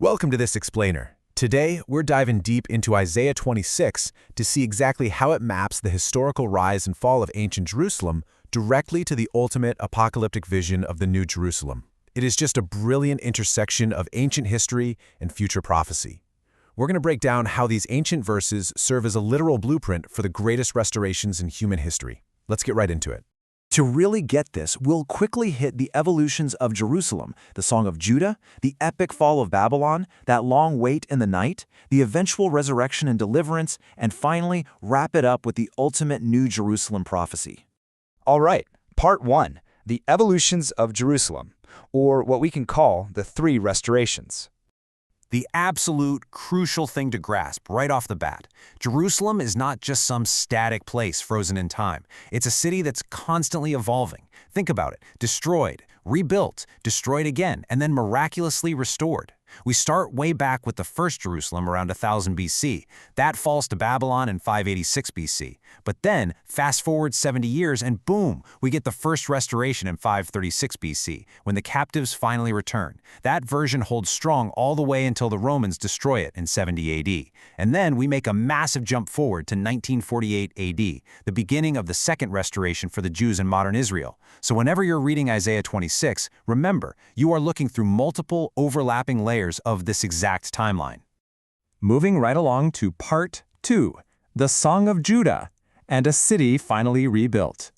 Welcome to this explainer. Today, we're diving deep into Isaiah 26 to see exactly how it maps the historical rise and fall of ancient Jerusalem directly to the ultimate apocalyptic vision of the New Jerusalem. It is just a brilliant intersection of ancient history and future prophecy. We're going to break down how these ancient verses serve as a literal blueprint for the greatest restorations in human history. Let's get right into it. To really get this, we'll quickly hit the evolutions of Jerusalem, the Song of Judah, the epic fall of Babylon, that long wait in the night, the eventual resurrection and deliverance, and finally wrap it up with the ultimate New Jerusalem prophecy. All right, Part 1, the evolutions of Jerusalem, or what we can call the three restorations. The absolute crucial thing to grasp right off the bat. Jerusalem is not just some static place frozen in time. It's a city that's constantly evolving. Think about it. Destroyed, rebuilt, destroyed again, and then miraculously restored. We start way back with the first Jerusalem around 1000 BC. That falls to Babylon in 586 BC. But then, fast forward 70 years and boom, we get the first restoration in 536 BC, when the captives finally return. That version holds strong all the way until the Romans destroy it in 70 AD. And then we make a massive jump forward to 1948 AD, the beginning of the second restoration for the Jews in modern Israel. So whenever you're reading Isaiah 26, remember, you are looking through multiple overlapping layers of this exact timeline. Moving right along to Part 2, the Song of Judah, and a city finally rebuilt.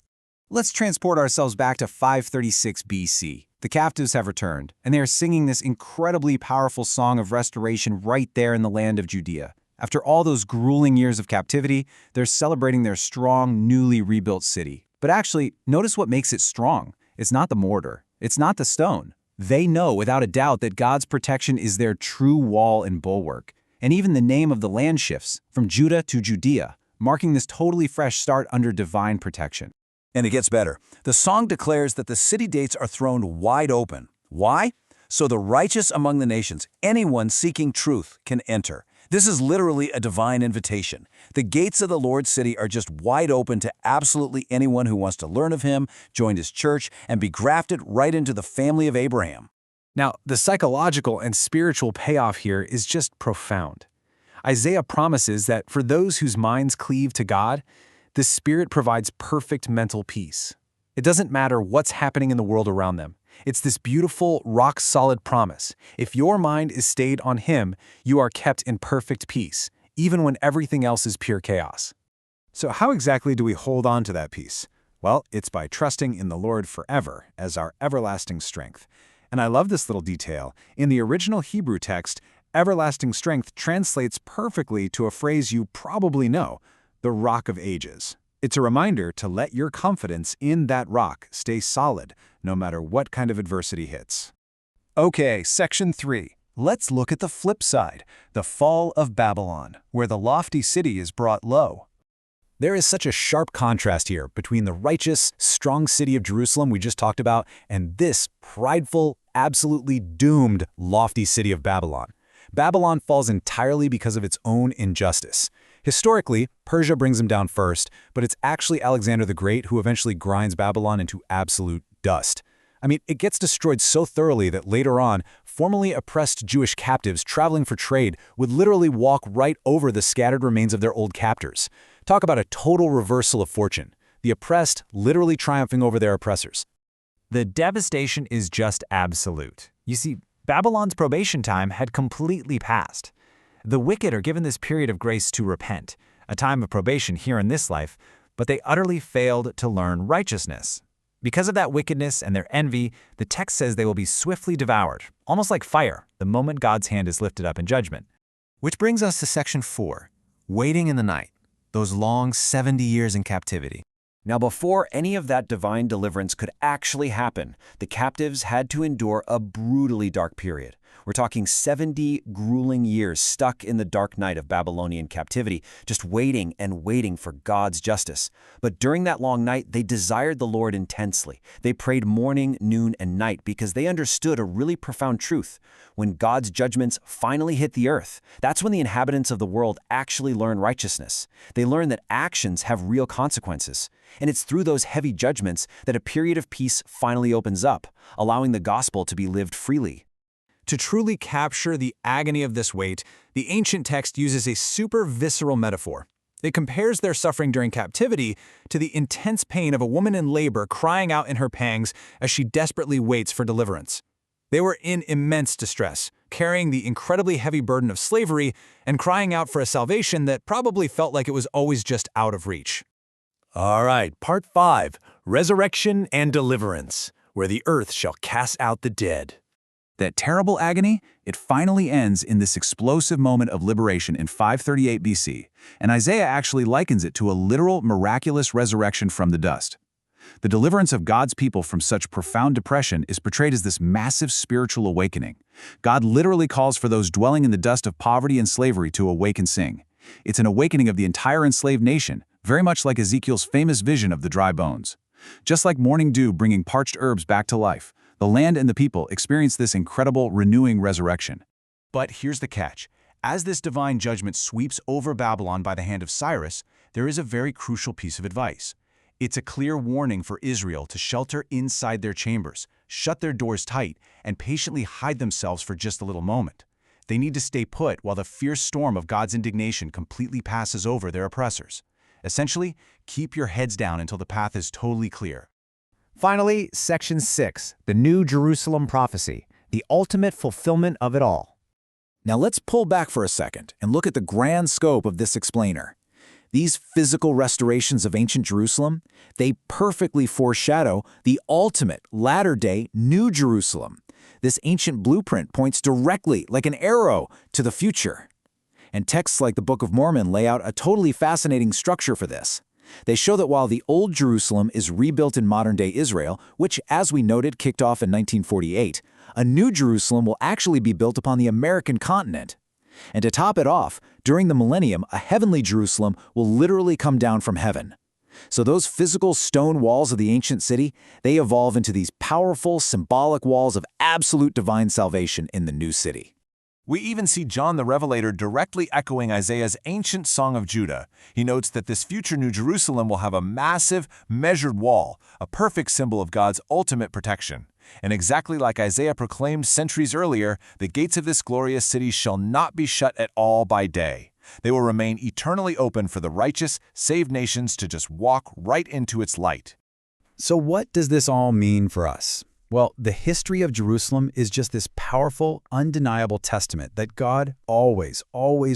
Let's transport ourselves back to 536 BC. The captives have returned, and they are singing this incredibly powerful song of restoration right there in the land of Judea. After all those grueling years of captivity, they're celebrating their strong, newly rebuilt city. But actually, notice what makes it strong. It's not the mortar. It's not the stone. They know without a doubt that God's protection is their true wall and bulwark. And even the name of the land shifts, from Judah to Judea, marking this totally fresh start under divine protection. And it gets better. The song declares that the city gates are thrown wide open. Why? So the righteous among the nations, anyone seeking truth, can enter. This is literally a divine invitation. The gates of the Lord's city are just wide open to absolutely anyone who wants to learn of him, join his church, and be grafted right into the family of Abraham. Now, the psychological and spiritual payoff here is just profound. Isaiah promises that for those whose minds cleave to God, the Spirit provides perfect mental peace. It doesn't matter what's happening in the world around them. It's this beautiful, rock-solid promise. If your mind is stayed on Him, you are kept in perfect peace, even when everything else is pure chaos. So how exactly do we hold on to that peace? Well, it's by trusting in the Lord forever as our everlasting strength. And I love this little detail. In the original Hebrew text, everlasting strength translates perfectly to a phrase you probably know, the Rock of Ages. It's a reminder to let your confidence in that rock stay solid, no matter what kind of adversity hits. Okay, Section 3. Let's look at the flip side, the fall of Babylon, where the lofty city is brought low. There is such a sharp contrast here between the righteous, strong city of Jerusalem we just talked about and this prideful, absolutely doomed, lofty city of Babylon. Babylon falls entirely because of its own injustice. Historically, Persia brings them down first, but it's actually Alexander the Great who eventually grinds Babylon into absolute dust. I mean, it gets destroyed so thoroughly that later on, formerly oppressed Jewish captives traveling for trade would literally walk right over the scattered remains of their old captors. Talk about a total reversal of fortune. The oppressed literally triumphing over their oppressors. The devastation is just absolute. You see, Babylon's probation time had completely passed. The wicked are given this period of grace to repent, a time of probation here in this life, but they utterly failed to learn righteousness. Because of that wickedness and their envy, the text says they will be swiftly devoured, almost like fire, the moment God's hand is lifted up in judgment. Which brings us to Section 4, Waiting in the Night, those long 70 years in captivity. Now, before any of that divine deliverance could actually happen, the captives had to endure a brutally dark period. We're talking 70 grueling years stuck in the dark night of Babylonian captivity, just waiting and waiting for God's justice. But during that long night, they desired the Lord intensely. They prayed morning, noon, and night because they understood a really profound truth. When God's judgments finally hit the earth, that's when the inhabitants of the world actually learn righteousness. They learn that actions have real consequences. And it's through those heavy judgments that a period of peace finally opens up, allowing the gospel to be lived freely. To truly capture the agony of this weight, the ancient text uses a super visceral metaphor. It compares their suffering during captivity to the intense pain of a woman in labor crying out in her pangs as she desperately waits for deliverance. They were in immense distress, carrying the incredibly heavy burden of slavery and crying out for a salvation that probably felt like it was always just out of reach. All right, Part 5, Resurrection and Deliverance, where the earth shall cast out the dead. That terrible agony, it finally ends in this explosive moment of liberation in 538 BC, and Isaiah actually likens it to a literal, miraculous resurrection from the dust. The deliverance of God's people from such profound depression is portrayed as this massive spiritual awakening. God literally calls for those dwelling in the dust of poverty and slavery to awake and sing. It's an awakening of the entire enslaved nation, very much like Ezekiel's famous vision of the dry bones. Just like morning dew bringing parched herbs back to life, the land and the people experience this incredible, renewing resurrection. But here's the catch. As this divine judgment sweeps over Babylon by the hand of Cyrus, there is a very crucial piece of advice. It's a clear warning for Israel to shelter inside their chambers, shut their doors tight, and patiently hide themselves for just a little moment. They need to stay put while the fierce storm of God's indignation completely passes over their oppressors. Essentially, keep your heads down until the path is totally clear. Finally, Section 6, the New Jerusalem Prophecy, the ultimate fulfillment of it all. Now let's pull back for a second and look at the grand scope of this explainer. These physical restorations of ancient Jerusalem, they perfectly foreshadow the ultimate latter-day New Jerusalem. This ancient blueprint points directly, like an arrow, to the future. And texts like the Book of Mormon lay out a totally fascinating structure for this. They show that while the Old Jerusalem is rebuilt in modern-day Israel, which, as we noted, kicked off in 1948, a New Jerusalem will actually be built upon the American continent. And to top it off, during the millennium, a heavenly Jerusalem will literally come down from heaven. So those physical stone walls of the ancient city, they evolve into these powerful, symbolic walls of absolute divine salvation in the new city. We even see John the Revelator directly echoing Isaiah's ancient Song of Judah. He notes that this future New Jerusalem will have a massive, measured wall, a perfect symbol of God's ultimate protection. And exactly like Isaiah proclaimed centuries earlier, the gates of this glorious city shall not be shut at all by day. They will remain eternally open for the righteous, saved nations to just walk right into its light. So what does this all mean for us? Well, the history of Jerusalem is just this powerful, undeniable testament that God always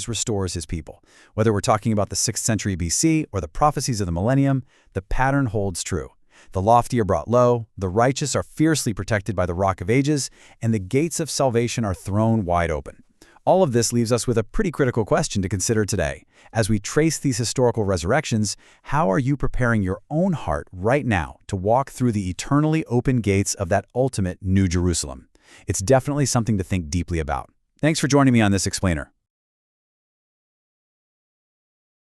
restores his people. Whether we're talking about the 6th century BC or the prophecies of the millennium, the pattern holds true. The lofty are brought low, the righteous are fiercely protected by the Rock of Ages, and the gates of salvation are thrown wide open. All of this leaves us with a pretty critical question to consider today. As we trace these historical resurrections, how are you preparing your own heart right now to walk through the eternally open gates of that ultimate New Jerusalem? It's definitely something to think deeply about. Thanks for joining me on this explainer.